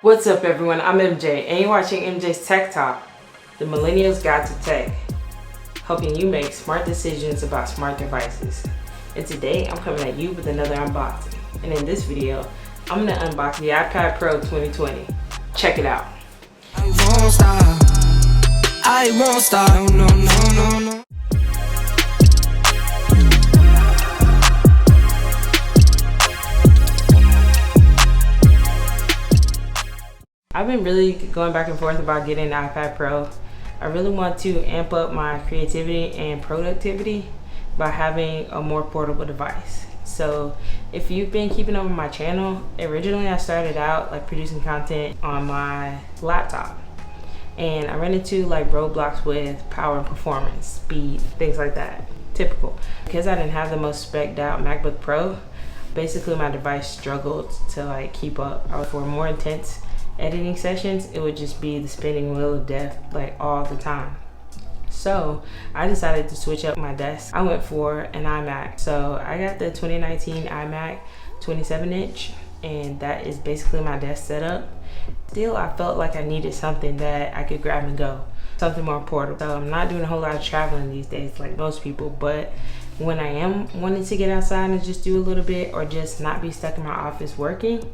What's up everyone, I'm MJ and you're watching MJ's Tech Talk, the Millennials Guide to Tech, helping you make smart decisions about smart devices. And today I'm coming at you with another unboxing. And in this video, I'm going to unbox the iPad Pro 2020. Check it out. I won't stop, I won't stop, no. I've been really going back and forth about getting the iPad Pro. I really want to amp up my creativity and productivity by having a more portable device. So if you've been keeping up with my channel, originally I started out like producing content on my laptop. And I ran into like roadblocks with power and performance, speed, things like that. Typical. Because I didn't have the most spec'd out MacBook Pro, basically my device struggled to like keep up. For more intense editing sessions, it would just be the spinning wheel of death like all the time. So I decided to switch up my desk. I went for an iMac. So I got the 2019 iMac 27-inch, and that is basically my desk setup. Still, I felt like I needed something that I could grab and go, something more portable. So I'm not doing a whole lot of traveling these days like most people, but when I am wanting to get outside and just do a little bit or just not be stuck in my office working,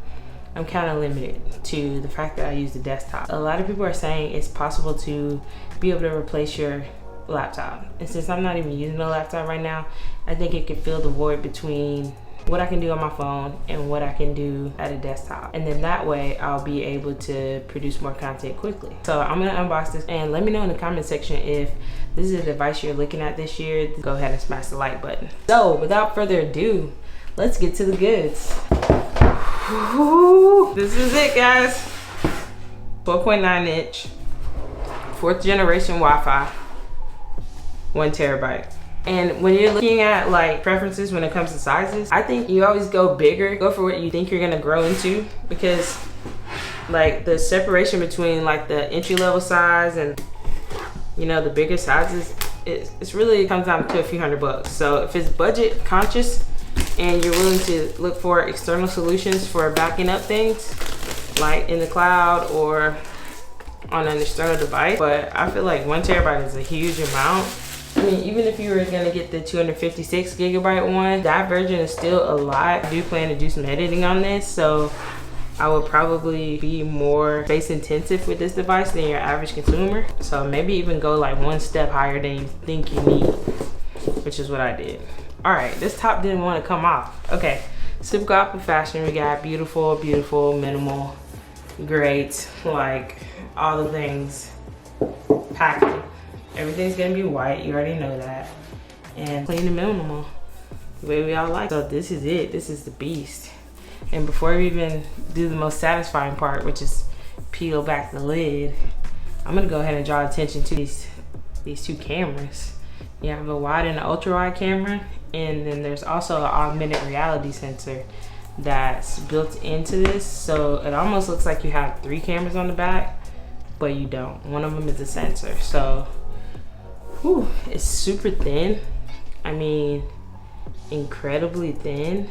I'm kind of limited to the fact that I use the desktop. A lot of people are saying it's possible to be able to replace your laptop. And since I'm not even using a laptop right now, I think it could fill the void between what I can do on my phone and what I can do at a desktop. And then that way I'll be able to produce more content quickly. So I'm gonna unbox this and let me know in the comment section if this is a device you're looking at this year. Go ahead and smash the like button. So without further ado, let's get to the goods. Ooh, this is it, guys. 12.9-inch, 4th generation Wi-Fi, 1 terabyte. And when you're looking at like preferences when it comes to sizes, I think you always go bigger, go for what you think you're gonna grow into, because like the separation between like the entry-level size and the bigger sizes, it's really comes down to a few $100. So if it's budget conscious and you're willing to look for external solutions for backing up things like in the cloud or on an external device, but I feel like 1 terabyte is a huge amount. I mean, even if you were gonna get the 256 gigabyte one, that version is still a lot. I do plan to do some editing on this, so I would probably be more space intensive with this device than your average consumer. So maybe even go like one step higher than you think you need, which is what I did. All right, this top didn't want to come off. Okay, super gospel fashion. We got beautiful, beautiful, minimal, great, like all the things. Packaging. Everything's gonna be white, you already know that. And clean and minimal, the way we all like. So this is it, this is the beast. And before we even do the most satisfying part, which is peel back the lid, I'm gonna go ahead and draw attention to these two cameras. You have a wide and an ultra wide camera, and then there's also an augmented reality sensor that's built into this. So it almost looks like you have 3 cameras on the back, but you don't. One of them is a sensor. So whew, it's super thin. I mean, incredibly thin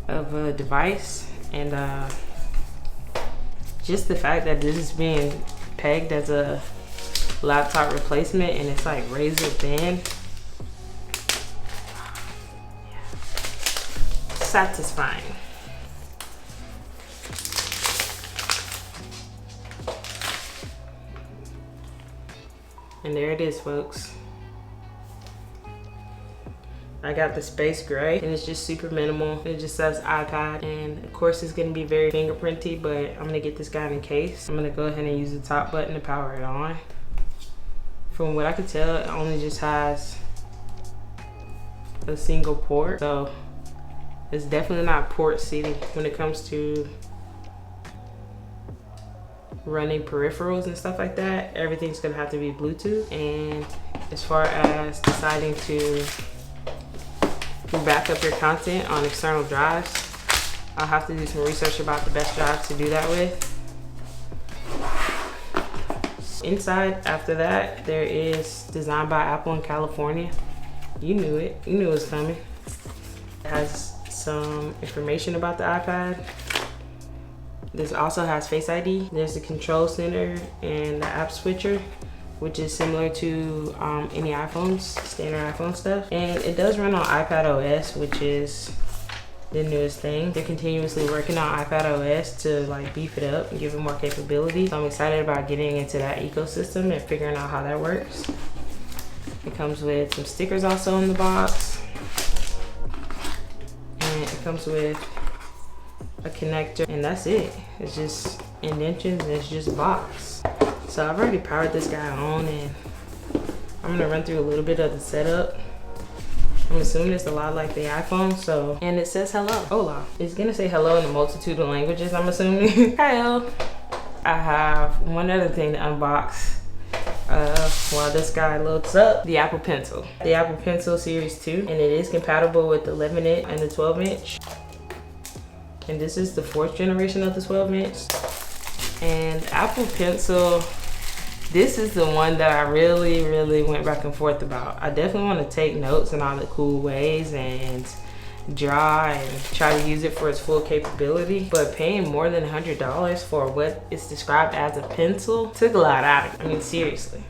of a device. And just the fact that this is being pegged as a laptop replacement and it's like razor thin, satisfying. And there it is, folks. I got the space gray and it's just super minimal. It just says iPad, and of course it's gonna be very fingerprinty, but I'm gonna get this guy in a case. I'm gonna go ahead and use the top button to power it on. From what I could tell, it only just has a single port, so it's definitely not port city when it comes to running peripherals and stuff like that. Everything's gonna have to be Bluetooth. And as far as deciding to back up your content on external drives, I'll have to do some research about the best drives to do that with. Inside, after that, there is designed by Apple in California. You knew it, you knew it was coming. It has some information about the iPad. This also has Face ID. There's the control center and the app switcher, which is similar to any iPhones, standard iPhone stuff. And it does run on iPad OS, which is the newest thing. They're continuously working on iPad OS to like beef it up and give it more capability. So I'm excited about getting into that ecosystem and figuring out how that works. It comes with some stickers also in the box. And it comes with a connector, and that's it. It's just indentions and it's just a box. So I've already powered this guy on, and I'm gonna run through a little bit of the setup. I'm assuming it's a lot like the iPhone, so, and it says hello, hola. It's gonna say hello in a multitude of languages, I'm assuming. Hello. I have one other thing to unbox while this guy loads up. The Apple Pencil. The Apple Pencil Series 2, and it is compatible with the 11-inch and the 12-inch. And this is the 4th generation of the 12-inch. And Apple Pencil, this is the one that I really went back and forth about. I definitely want to take notes in all the cool ways and draw and try to use it for its full capability. But paying more than $100 for what is described as a pencil took a lot out of it. I mean, seriously.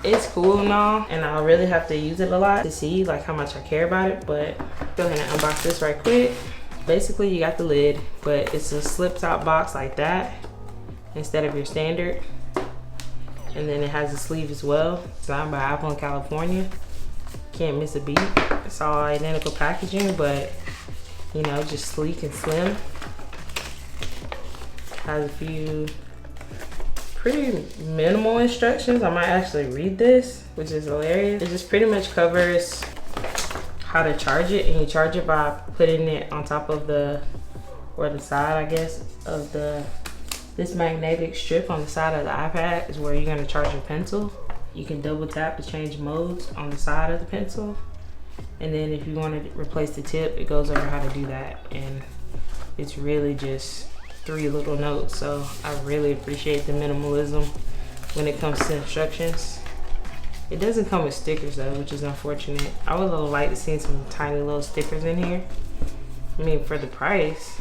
It's cool and all, and I'll really have to use it a lot to see like how much I care about it. But go ahead and unbox this right quick. Basically, you got the lid, but it's a slip top box like that instead of your standard. And then it has a sleeve as well, designed by Apple in California. Can't miss a beat. It's all identical packaging, but you know, just sleek and slim. Has a few pretty minimal instructions. I might actually read this, which is hilarious. It just pretty much covers how to charge it, and you charge it by putting it on top of the, or the side, I guess, of this magnetic strip on the side of the iPad is where you're gonna charge your pencil. You can double tap to change modes on the side of the pencil. And then if you want to replace the tip, it goes over how to do that. And it's really just 3 little notes. So I really appreciate the minimalism when it comes to instructions. It doesn't come with stickers though, which is unfortunate. I would have liked to see some tiny little stickers in here. I mean, for the price.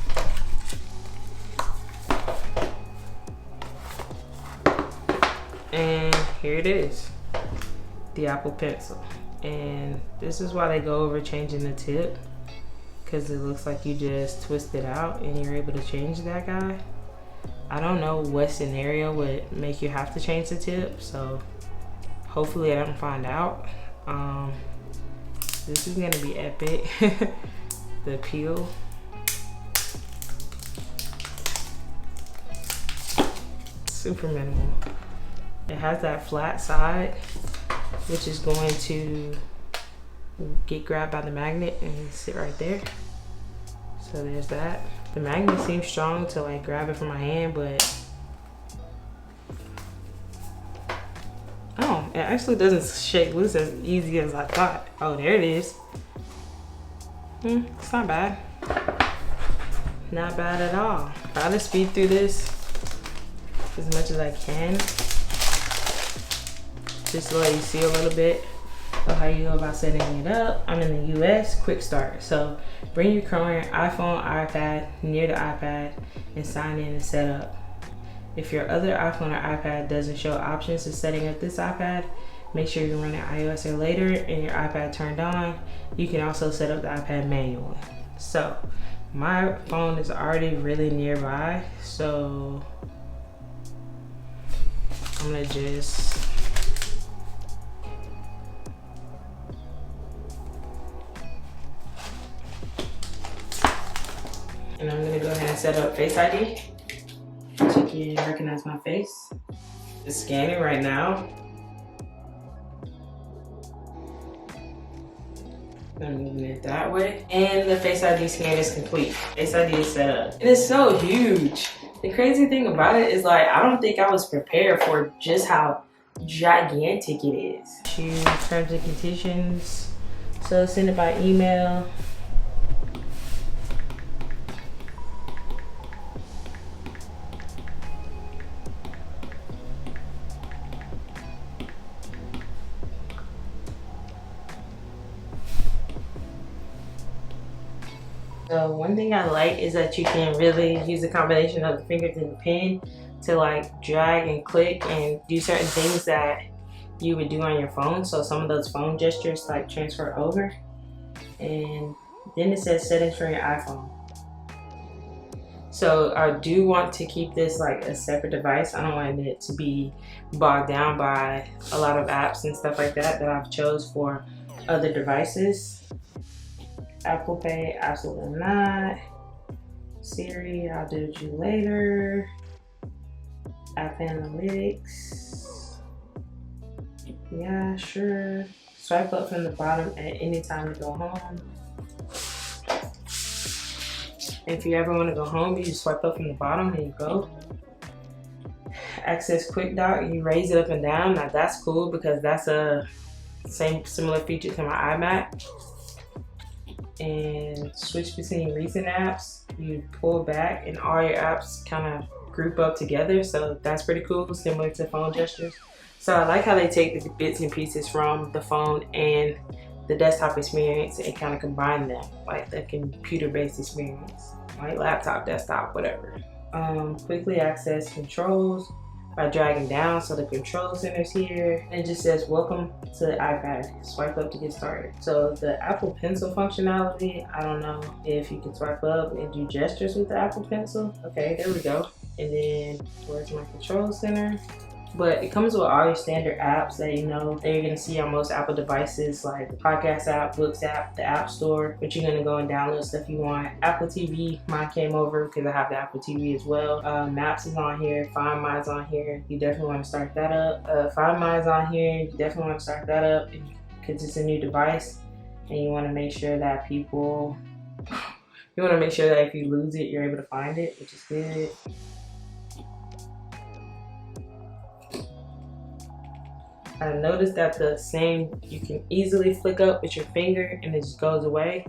And here it is, the Apple Pencil. And this is why they go over changing the tip, because it looks like you just twist it out and you're able to change that guy. I don't know what scenario would make you have to change the tip, so hopefully I don't find out. This is gonna be epic. The peel. Super minimal. It has that flat side, which is going to get grabbed by the magnet and sit right there. So there's that. The magnet seems strong to like grab it from my hand, but oh, it actually doesn't shake loose as easy as I thought. Oh, there it is. It's not bad. Not bad at all. Try to speed through this as much as I can, just to let you see a little bit of how you go about setting it up. I'm in the US, quick start. So bring your current iPhone, iPad near the iPad and sign in and set up. If your other iPhone or iPad doesn't show options to setting up this iPad, make sure you're running iOS or later and your iPad turned on. You can also set up the iPad manually. So my phone is already really nearby, so I'm gonna just and I'm gonna go ahead and set up Face ID so you can recognize my face. It's scanning right now. I'm moving it that way. And the Face ID scan is complete. Face ID is set up. And it's so huge. The crazy thing about it is like, I don't think I was prepared for just how gigantic it is. Choose terms and conditions. So send it by email. So one thing I like is that you can really use a combination of the fingers and the pen to like drag and click and do certain things that you would do on your phone. So some of those phone gestures like transfer over. And then it says settings for your iPhone. So I do want to keep this like a separate device. I don't want it to be bogged down by a lot of apps and stuff like that I've chose for other devices. Apple Pay, absolutely not. Siri, I'll do it you later. App Analytics, yeah, sure. Swipe up from the bottom at any time to go home. If you ever want to go home, you just swipe up from the bottom and you go. Access Quick Dock, you raise it up and down. Now that's cool because that's a similar feature to my iMac. And switch between recent apps. You pull back and all your apps kind of group up together, so that's pretty cool, similar to phone gestures. So I like how they take the bits and pieces from the phone and the desktop experience and kind of combine them, like the computer-based experience, like laptop, desktop, whatever. Quickly access controls by dragging down, so the control center's here. And it just says welcome to the iPad. Swipe up to get started. So the Apple Pencil functionality, I don't know if you can swipe up and do gestures with the Apple Pencil. Okay, there we go. And then where's my control center? But it comes with all your standard apps that you know that you're gonna see on most Apple devices, like the podcast app, books app, the App Store, but you're gonna go and download stuff you want. Apple TV, mine came over because I have the Apple TV as well. Maps is on here, Find My's on here. You definitely want to start that up. Find My's on here, you definitely want to start that up because it's a new device, and you want to make sure that if you lose it, you're able to find it, which is good. I noticed that you can easily flick up with your finger and it just goes away,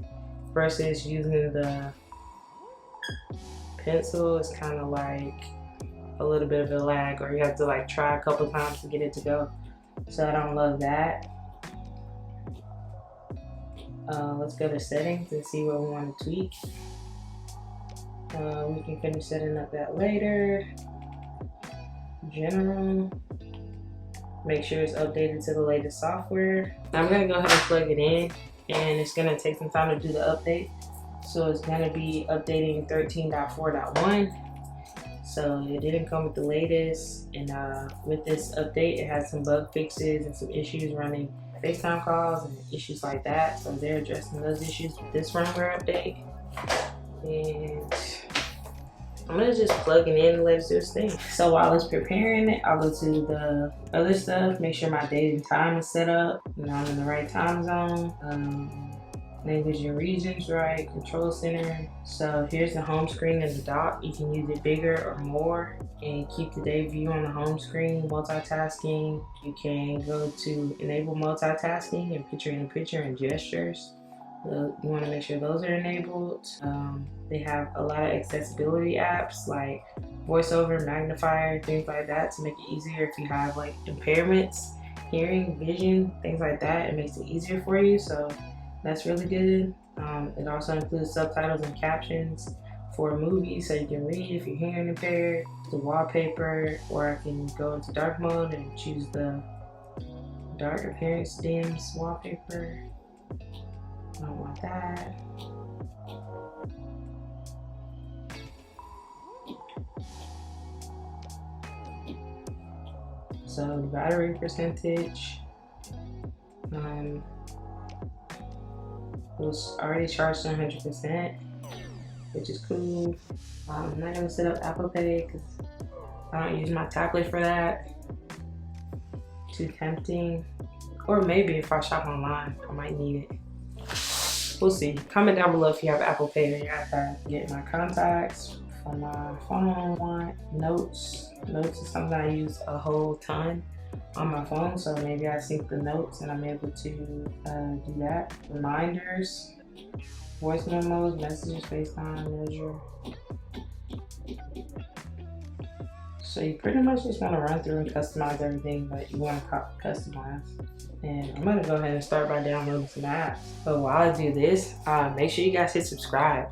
versus using the pencil. It's kind of like a little bit of a lag, or you have to like try a couple times to get it to go. So I don't love that. Let's go to settings and see what we want to tweak. We can finish setting up that later. General. Make sure it's updated to the latest software. Now I'm gonna go ahead and plug it in, and it's gonna take some time to do the update. So it's gonna be updating 13.4.1. So it didn't come with the latest, and with this update, it has some bug fixes and some issues running FaceTime calls and issues like that. So they're addressing those issues with this firmware update. And I'm gonna just plug it in and let it do its thing. So while it's preparing it, I'll go to the other stuff, make sure my date and time is set up, and I'm in the right time zone. Language and regions, right, control center. So here's the home screen and the dock. You can use it bigger or more and keep the day view on the home screen. Multitasking, you can go to enable multitasking and picture-in-picture and gestures. You want to make sure those are enabled. They have a lot of accessibility apps like VoiceOver, Magnifier, things like that to make it easier if you have like impairments, hearing, vision, things like that. It makes it easier for you, so that's really good. It also includes subtitles and captions for movies, so you can read if you're hearing impaired. The wallpaper, or I can go into dark mode and choose the dark appearance dims wallpaper. I don't want that. So the battery percentage was already charged to 100%, which is cool. I'm not gonna set up Apple Pay because I don't use my tablet for that. Too tempting. Or maybe if I shop online, I might need it. We'll see. Comment down below if you have Apple Pay on your iPad. Get my contacts for my phone. Notes. Notes is something I use a whole ton on my phone, so maybe I sync the notes and I'm able to do that. Reminders, voice memos, messages, FaceTime, measure. So you pretty much just want to run through and customize everything that you want to customize. And I'm gonna go ahead and start by downloading some apps. But while I do this, make sure you guys hit subscribe.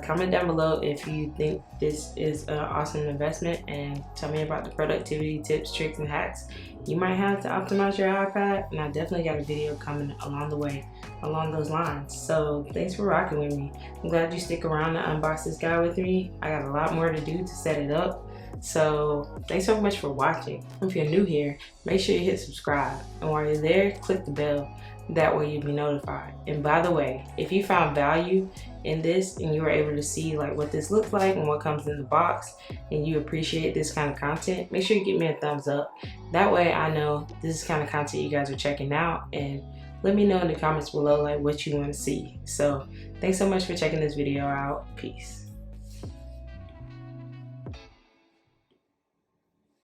Comment down below if you think this is an awesome investment, and tell me about the productivity tips, tricks, and hacks you might have to optimize your iPad. And I definitely got a video coming along the way along those lines. So thanks for rocking with me. I'm glad you stick around to unbox this guy with me. I got a lot more to do to set it up. So thanks so much for watching. If you're new here, make sure you hit subscribe, and while you're there, click the bell. That way you'll be notified. And by the way, if you found value in this and you were able to see like what this looks like and what comes in the box, and you appreciate this kind of content, make sure you give me a thumbs up. That way I know this is the kind of content you guys are checking out, and let me know in the comments below like what you want to see. So thanks so much for checking this video out. Peace.